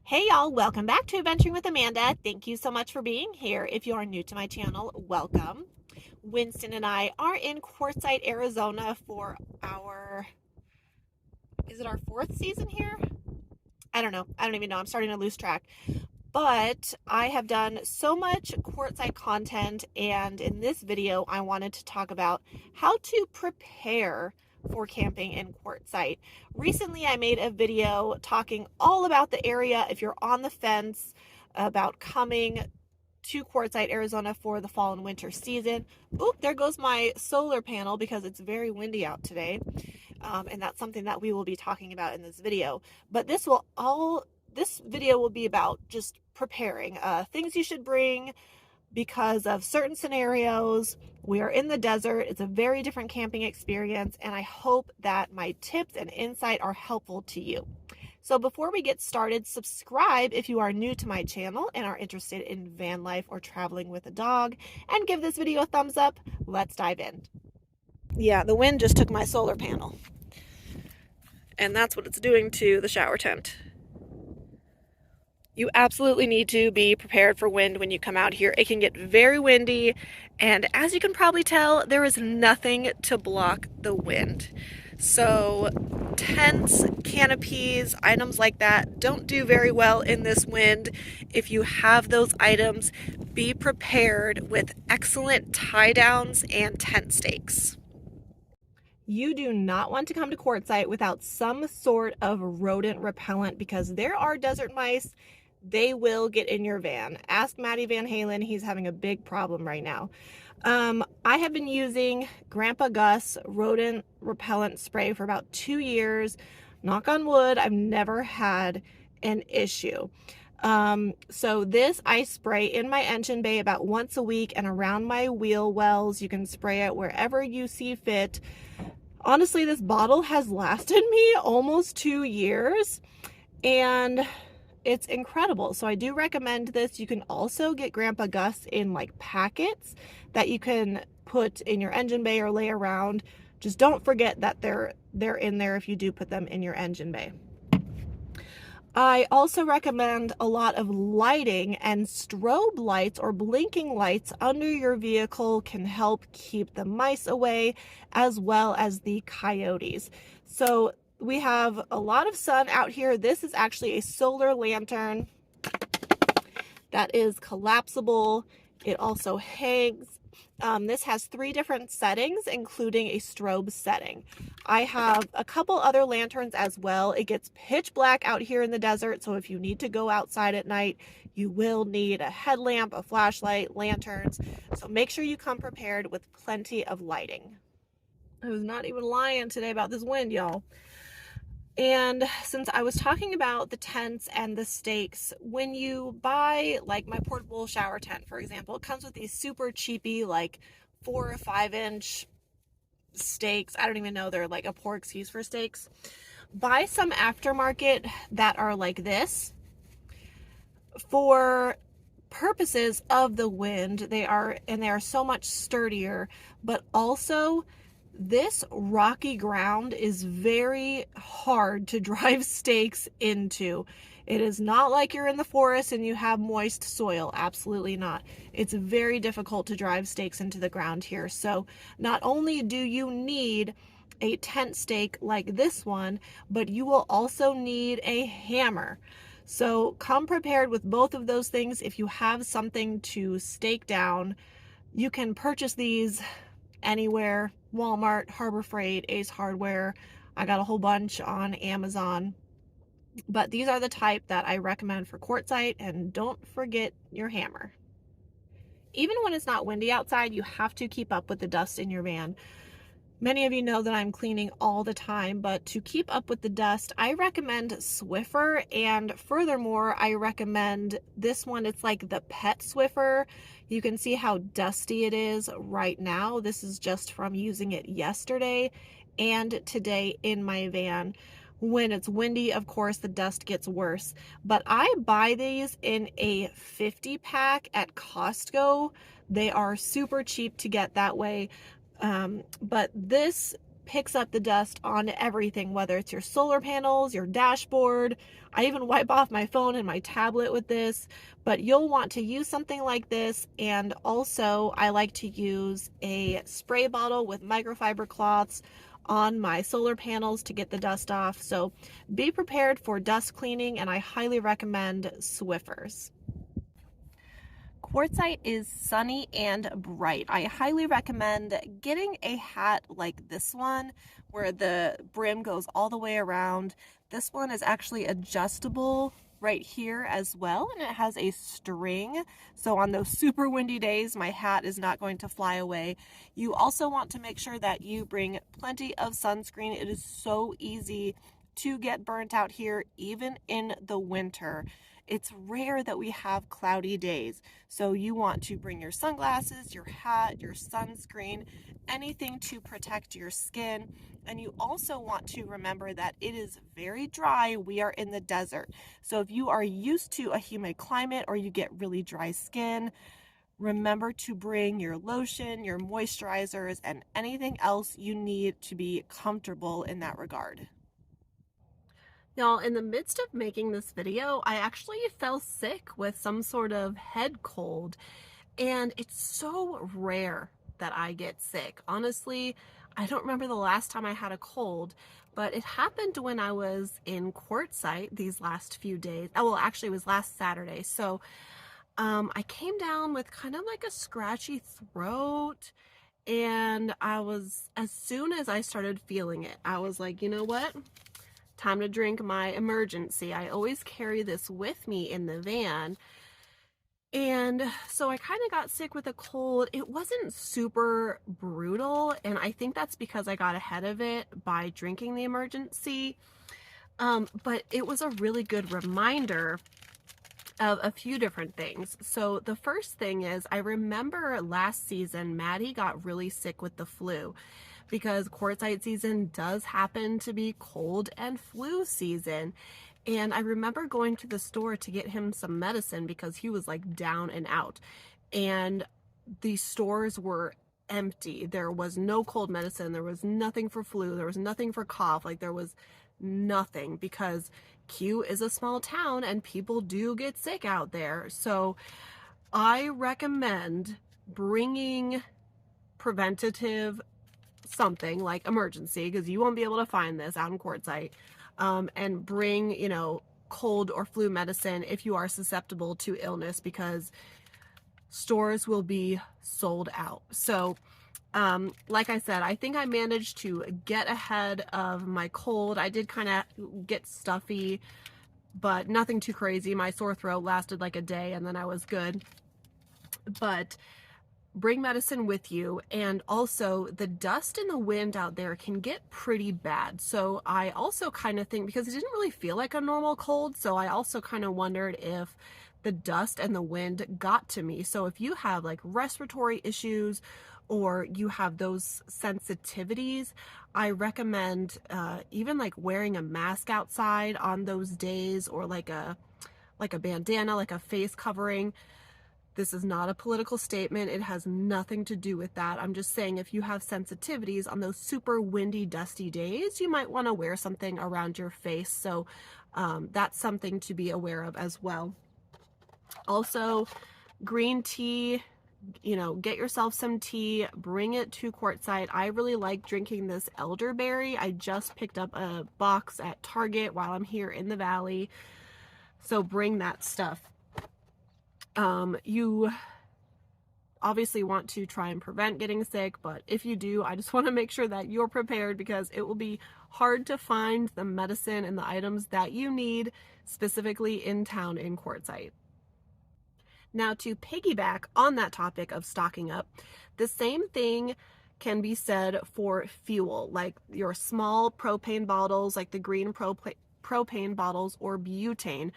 Hey y'all, welcome back to Adventuring with Amanda. Thank you so much for being here. If you are new to my channel, welcome. Wynston and I are in Quartzsite, Arizona for is it our fourth season here? I don't know. I don't even know. I'm starting to lose track. But I have done so much Quartzsite content, and in this video, I wanted to talk about how to prepare for camping in Quartzsite. Recently, I made a video talking all about the area if you're on the fence about coming to Quartzsite, Arizona for the fall and winter season. Oop, there goes my solar panel because it's very windy out today. And that's something that we will be talking about in this video. But this video will be about just preparing things you should bring because of certain scenarios. We are in the desert. It's a very different camping experience, and I hope that my tips and insight are helpful to you. So before we get started, subscribe if you are new to my channel and are interested in van life or traveling with a dog, and give this video a thumbs up. Let's dive in. Yeah, the wind just took my solar panel, and that's what it's doing to the shower tent. You absolutely need to be prepared for wind when you come out here. It can get very windy, and as you can probably tell, there is nothing to block the wind. So tents, canopies, items like that don't do very well in this wind. If you have those items, be prepared with excellent tie downs and tent stakes. You do not want to come to Quartzsite without some sort of rodent repellent because there are desert mice. They will get in your van. Ask Matty Van Halen. He's having a big problem right now. I have been using Grandpa Gus rodent repellent spray for about 2 years. Knock on wood, I've never had an issue. So this I spray in my engine bay about once a week and around my wheel wells. You can spray it wherever you see fit. Honestly, this bottle has lasted me almost 2 years, and it's incredible. So I do recommend this. You can also get Grandpa Gus in like packets that you can put in your engine bay or lay around. Just don't forget that they're in there if you do put them in your engine bay. I also recommend a lot of lighting, and strobe lights or blinking lights under your vehicle can help keep the mice away as well as the coyotes. So we have a lot of sun out here. This is actually a solar lantern that is collapsible. It also hangs. This has 3 different settings, including a strobe setting. I have a couple other lanterns as well. It gets pitch black out here in the desert, so if you need to go outside at night, you will need a headlamp, a flashlight, lanterns. So make sure you come prepared with plenty of lighting. I was not even lying today about this wind, y'all. And since I was talking about the tents and the stakes, when you buy like my portable shower tent, for example, it comes with these super cheapy, like 4 or 5 inch stakes. I don't even know, they're like a poor excuse for stakes. Buy some aftermarket that are like this. For purposes of the wind, they are so much sturdier, but also this rocky ground is very hard to drive stakes into. It is not like you're in the forest and you have moist soil. Absolutely not. It's very difficult to drive stakes into the ground here. So not only do you need a tent stake like this one, but you will also need a hammer. So come prepared with both of those things. If you have something to stake down, you can purchase these anywhere. Walmart, Harbor Freight, Ace Hardware. I got a whole bunch on Amazon. But these are the type that I recommend for Quartzsite, and don't forget your hammer. Even when it's not windy outside, you have to keep up with the dust in your van. Many of you know that I'm cleaning all the time, but to keep up with the dust, I recommend Swiffer, and furthermore, I recommend this one. It's like the Pet Swiffer. You can see how dusty it is right now. This is just from using it yesterday and today in my van. When it's windy, of course, the dust gets worse, but I buy these in a 50 pack at Costco. They are super cheap to get that way. But this picks up the dust on everything, whether it's your solar panels, your dashboard. I even wipe off my phone and my tablet with this, but you'll want to use something like this. And also I like to use a spray bottle with microfiber cloths on my solar panels to get the dust off. So be prepared for dust cleaning, and I highly recommend Swiffers. Quartzsite is sunny and bright. I highly recommend getting a hat like this one where the brim goes all the way around. This one is actually adjustable right here as well, and it has a string, so on those super windy days my hat is not going to fly away. You also want to make sure that you bring plenty of sunscreen. It is so easy to get burnt out here, even in the winter. It's rare that we have cloudy days, so you want to bring your sunglasses, your hat, your sunscreen, anything to protect your skin. And you also want to remember that it is very dry. We are in the desert, so if you are used to a humid climate or you get really dry skin, remember to bring your lotion, your moisturizers, and anything else you need to be comfortable in that regard. Now, in the midst of making this video, I actually fell sick with some sort of head cold, and it's so rare that I get sick. Honestly, I don't remember the last time I had a cold, but it happened when I was in Quartzsite these last few days. Oh, well, actually it was last Saturday. So I came down with kind of like a scratchy throat, and as soon as I started feeling it, I was like, you know what? Time to drink my emergency. I always carry this with me in the van. And so I kind of got sick with a cold. It wasn't super brutal, and I think that's because I got ahead of it by drinking the emergency. But it was a really good reminder of a few different things. So the first thing is, I remember last season, Maddie got really sick with the flu, because Quartzsite season does happen to be cold and flu season. And I remember going to the store to get him some medicine because he was like down and out. And the stores were empty. There was no cold medicine. There was nothing for flu. There was nothing for cough. Like, there was nothing, because Q is a small town and people do get sick out there. So I recommend bringing preventative something like emergency, because you won't be able to find this out in Quartzsite, and bring, cold or flu medicine if you are susceptible to illness, because stores will be sold out. So like I said, I think I managed to get ahead of my cold. I did kind of get stuffy, but nothing too crazy. My sore throat lasted like a day and then I was good. But bring medicine with you. And also, the dust and the wind out there can get pretty bad. So I also kind of think, because it didn't really feel like a normal cold, so I also kind of wondered if the dust and the wind got to me. So if you have like respiratory issues or you have those sensitivities, I recommend even like wearing a mask outside on those days, or like a bandana, like a face covering. This is not a political statement. It has nothing to do with that. I'm just saying, if you have sensitivities on those super windy, dusty days, you might want to wear something around your face. So that's something to be aware of as well. Also, green tea, get yourself some tea, bring it to Quartzsite. I really like drinking this elderberry. I just picked up a box at Target while I'm here in the valley. So bring that stuff. You obviously want to try and prevent getting sick, but if you do, I just want to make sure that you're prepared, because it will be hard to find the medicine and the items that you need specifically in town in Quartzsite. Now, to piggyback on that topic of stocking up, the same thing can be said for fuel, like your small propane bottles, like the green propane bottles, or butane.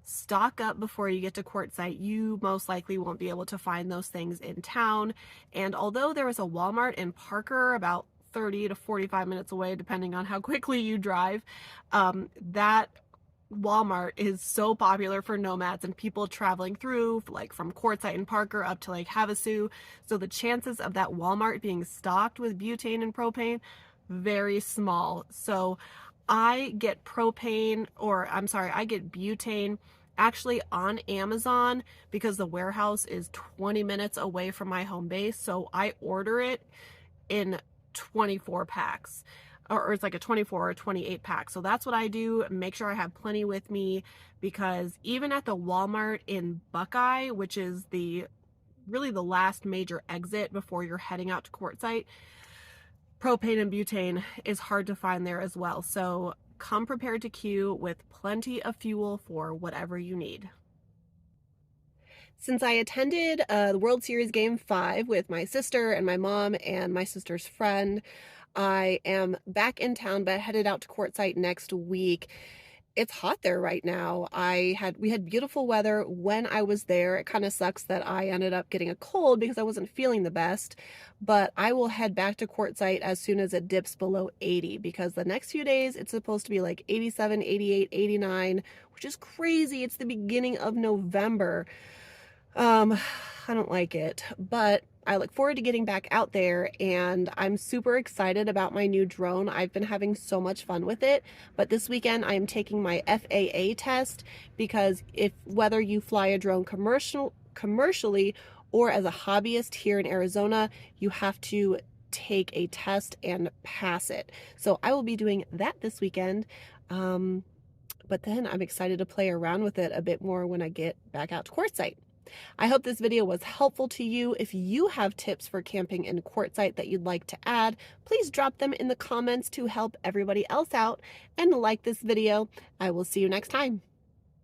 Stock up before you get to Quartzsite. You most likely won't be able to find those things in town. And although there is a Walmart in Parker about 30 to 45 minutes away, depending on how quickly you drive, that Walmart is so popular for nomads and people traveling through, like from Quartzsite and Parker up to like Havasu. So the chances of that Walmart being stocked with butane and propane, very small. So I get propane, or I'm sorry, I get butane actually on Amazon because the warehouse is 20 minutes away from my home base. So I order it in 24 packs, or it's like a 24 or 28 pack. So that's what I do. Make sure I have plenty with me, because even at the Walmart in Buckeye, which is really the last major exit before you're heading out to Quartzsite, propane and butane is hard to find there as well. So come prepared to queue with plenty of fuel for whatever you need. Since I attended the World Series Game 5 with my sister and my mom and my sister's friend, I am back in town, but headed out to Quartzsite next week. It's hot there right now. We had beautiful weather when I was there. It kind of sucks that I ended up getting a cold because I wasn't feeling the best, but I will head back to Quartzsite as soon as it dips below 80, because the next few days it's supposed to be like 87, 88, 89, which is crazy. It's the beginning of November. I don't like it, but I look forward to getting back out there, and I'm super excited about my new drone. I've been having so much fun with it, but this weekend I am taking my FAA test, because whether you fly a drone commercially or as a hobbyist here in Arizona, you have to take a test and pass it. So I will be doing that this weekend. But then I'm excited to play around with it a bit more when I get back out to Quartzsite. I hope this video was helpful to you. If you have tips for camping in Quartzsite that you'd like to add, please drop them in the comments to help everybody else out, and like this video. I will see you next time.